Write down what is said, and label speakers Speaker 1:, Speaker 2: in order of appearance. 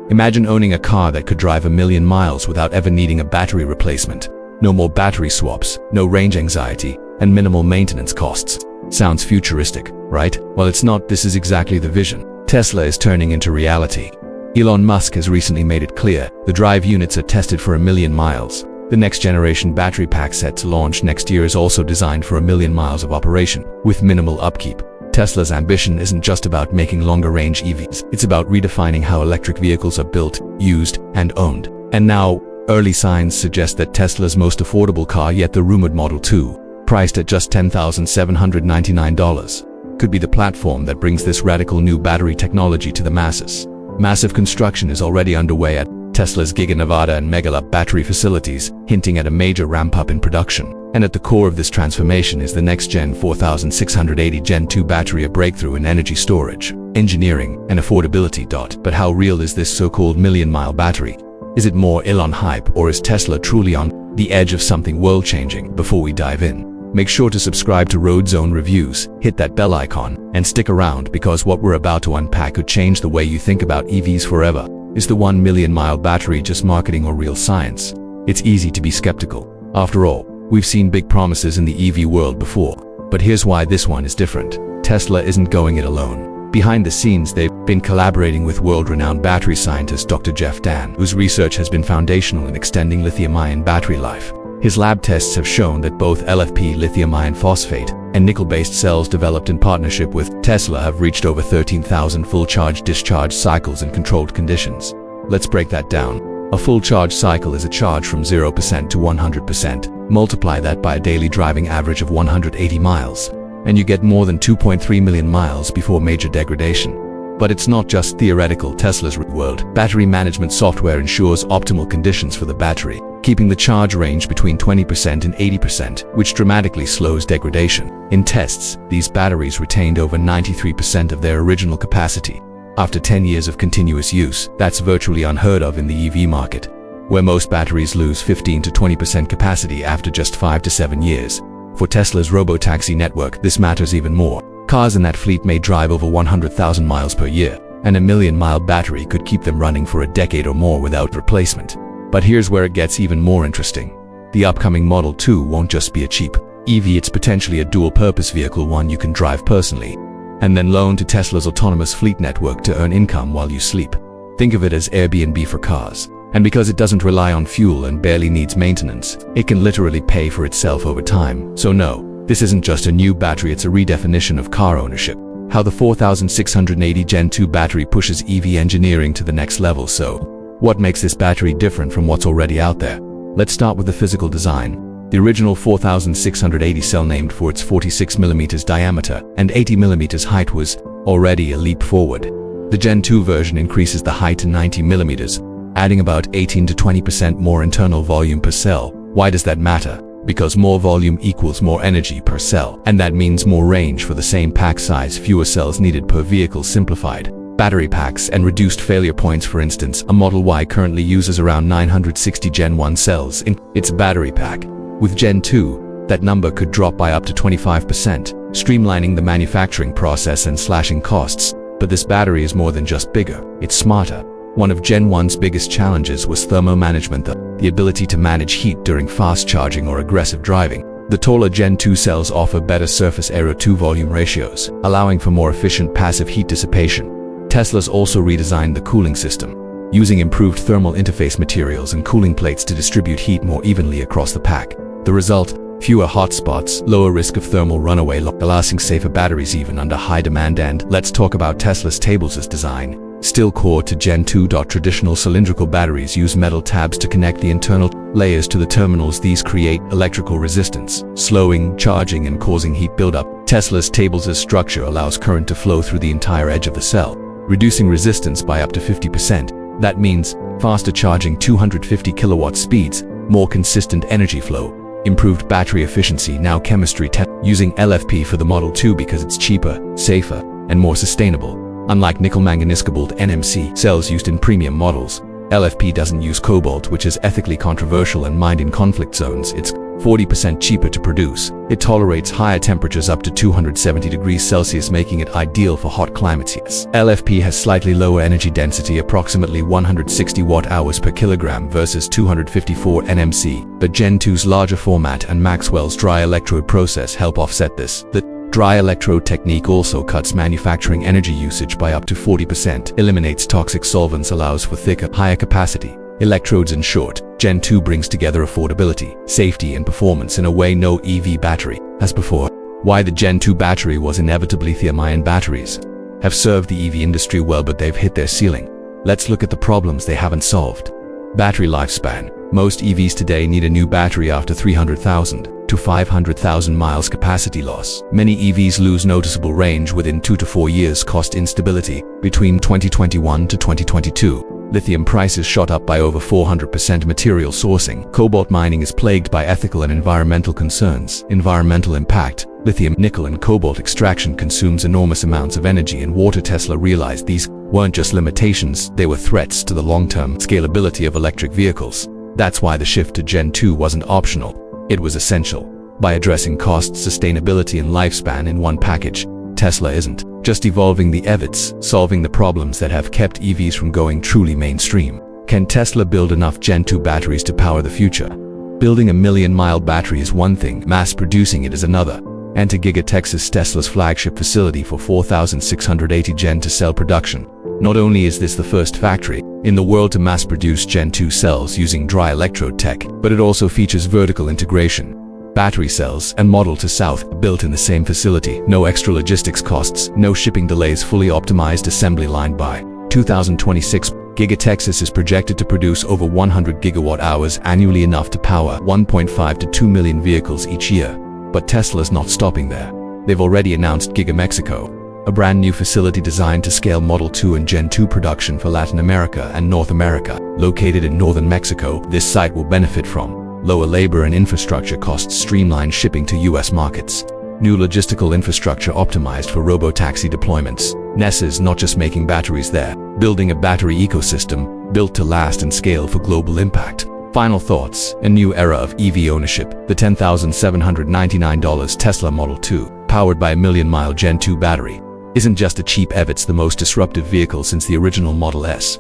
Speaker 1: Imagine owning a car that could drive 1,000,000 miles without ever needing a battery replacement. No more battery swaps, no range anxiety, and minimal maintenance costs. Sounds futuristic, right? Well, it's not. This is exactly the vision Tesla is turning into reality. Elon Musk has recently made it clear the drive units are tested for 1,000,000 miles. The next generation battery pack set to launch next year is also designed for 1,000,000 miles of operation, with minimal upkeep. Tesla's ambition isn't just about making longer-range EVs. It's about redefining how electric vehicles are built, used, and owned. And now, early signs suggest that Tesla's most affordable car yet, the rumored Model 2, priced at just $10,799, could be the platform that brings this radical new battery technology to the masses. Massive construction is already underway at Tesla's Giga Nevada and Megalab battery facilities, hinting at a major ramp-up in production. And at the core of this transformation is the next-gen 4680 Gen 2 battery, a breakthrough in energy storage, engineering, and affordability. But how real is this so-called million-mile battery? Is it more Elon hype, or is Tesla truly on the edge of something world-changing? Before we dive in, make sure to subscribe to Road Zone Reviews, hit that bell icon, and stick around, because what we're about to unpack could change the way you think about EVs forever. Is the 1,000,000-mile battery just marketing or real science? It's easy to be skeptical. After all, we've seen big promises in the EV world before. But here's why this one is different. Tesla isn't going it alone. Behind the scenes, they've been collaborating with world-renowned battery scientist Dr. Jeff Dan, whose research has been foundational in extending lithium-ion battery life. His lab tests have shown that both LFP lithium iron phosphate and nickel-based cells developed in partnership with Tesla have reached over 13,000 full charge-discharge cycles in controlled conditions. Let's break that down. A full charge cycle is a charge from 0% to 100%. Multiply that by a daily driving average of 180 miles, and you get more than 2.3 million miles before major degradation. But it's not just theoretical. Tesla's real-world battery management software ensures optimal conditions for the battery, keeping the charge range between 20% and 80%, which dramatically slows degradation. In tests, these batteries retained over 93% of their original capacity. After 10 years of continuous use, that's virtually unheard of in the EV market, where most batteries lose 15 to 20% capacity after just 5 to 7 years. For Tesla's robo-taxi network, this matters even more. Cars in that fleet may drive over 100,000 miles per year, and a 1,000,000-mile battery could keep them running for a decade or more without replacement. But here's where it gets even more interesting. The upcoming Model 2 won't just be a cheap EV, it's potentially a dual-purpose vehicle, one you can drive personally, and then loan to Tesla's autonomous fleet network to earn income while you sleep. Think of it as Airbnb for cars. And because it doesn't rely on fuel and barely needs maintenance, it can literally pay for itself over time. So no, this isn't just a new battery, it's a redefinition of car ownership. How the 4680 Gen 2 battery pushes EV engineering to the next level. So, what makes this battery different from what's already out there? Let's start with the physical design. The original 4680 cell, named for its 46mm diameter and 80mm height, was already a leap forward. The Gen 2 version increases the height to 90mm, adding about 18 to 20% more internal volume per cell. Why does that matter? Because more volume equals more energy per cell, and that means more range for the same pack size, fewer cells needed per vehicle. Simplified battery packs and reduced failure points. For instance, a Model Y currently uses around 960 Gen 1 cells in its battery pack. With Gen 2, that number could drop by up to 25%, streamlining the manufacturing process and slashing costs. But this battery is more than just bigger, it's smarter. One of Gen 1's biggest challenges was thermal management, the ability to manage heat during fast charging or aggressive driving. The taller Gen 2 cells offer better surface area-to-volume ratios, allowing for more efficient passive heat dissipation. Tesla's also redesigned the cooling system, using improved thermal interface materials and cooling plates to distribute heat more evenly across the pack. The result? Fewer hotspots, lower risk of thermal runaway, lasting safer batteries even under high demand. And let's talk about Tesla's tables' design. Still core to Gen 2. Traditional cylindrical batteries use metal tabs to connect the internal layers to the terminals. These create electrical resistance, slowing charging and causing heat buildup. Tesla's tables' structure allows current to flow through the entire edge of the cell, reducing resistance by up to 50%. That means faster charging, 250 kilowatt speeds, more consistent energy flow, improved battery efficiency. Now chemistry using LFP for the Model 2 because it's cheaper, safer, and more sustainable. Unlike nickel-manganese cobalt NMC cells used in premium models, LFP doesn't use cobalt, which is ethically controversial and mined in conflict zones. It's 40% cheaper to produce. It tolerates higher temperatures up to 270 degrees Celsius, making it ideal for hot climates. LFP has slightly lower energy density, approximately 160 watt-hours per kilogram versus 254 nmc, but Gen 2's larger format and Maxwell's dry electrode process help offset this. The dry electrode technique also cuts manufacturing energy usage by up to 40%, eliminates toxic solvents, allows for thicker, higher capacity electrodes. In short, Gen 2 brings together affordability, safety, and performance in a way no EV battery has before. Why the Gen 2 battery was inevitably lithium-ion batteries have served the EV industry well, but they've hit their ceiling. Let's look at the problems they haven't solved. Battery lifespan. Most EVs today need a new battery after 300,000 to 500,000 miles capacity loss. Many EVs lose noticeable range within 2 to 4 years. Cost instability. Between 2021 to 2022, lithium prices shot up by over 400%. Material sourcing. Cobalt mining is plagued by ethical and environmental concerns. Environmental impact. Lithium, nickel, and cobalt extraction consumes enormous amounts of energy and water. Tesla realized these weren't just limitations, they were threats to the long-term scalability of electric vehicles. That's why the shift to Gen 2 wasn't optional, it was essential. By addressing cost, sustainability, and lifespan in one package, Tesla isn't just evolving the EVs, solving the problems that have kept EVs from going truly mainstream. Can Tesla build enough Gen 2 batteries to power the future? Building a million-mile battery is one thing, mass-producing it is another. Enter Giga, Texas, Tesla's flagship facility for 4,680 Gen 2 cell production. Not only is this the first factory in the world to mass-produce Gen 2 cells using dry electrode tech, but it also features vertical integration. Battery cells and model to south are built in the same facility. No extra logistics costs, no shipping delays, fully optimized assembly line. By 2026, Giga Texas is projected to produce over 100 gigawatt-hours annually, enough to power 1.5 to 2 million vehicles each year. But Tesla's not stopping there. They've already announced Giga Mexico, a brand new facility designed to scale Model 2 and Gen 2 production for Latin America and North America. Located in northern Mexico, this site will benefit from lower labor and infrastructure costs, streamlined shipping to US markets, new logistical infrastructure optimized for robo-taxi deployments. NES is not just making batteries, they're building a battery ecosystem built to last and scale for global impact. Final thoughts. A new era of EV ownership. The $10,799 Tesla Model 2, powered by a million-mile Gen 2 battery, isn't just a cheap EV, it's the most disruptive vehicle since the original Model S.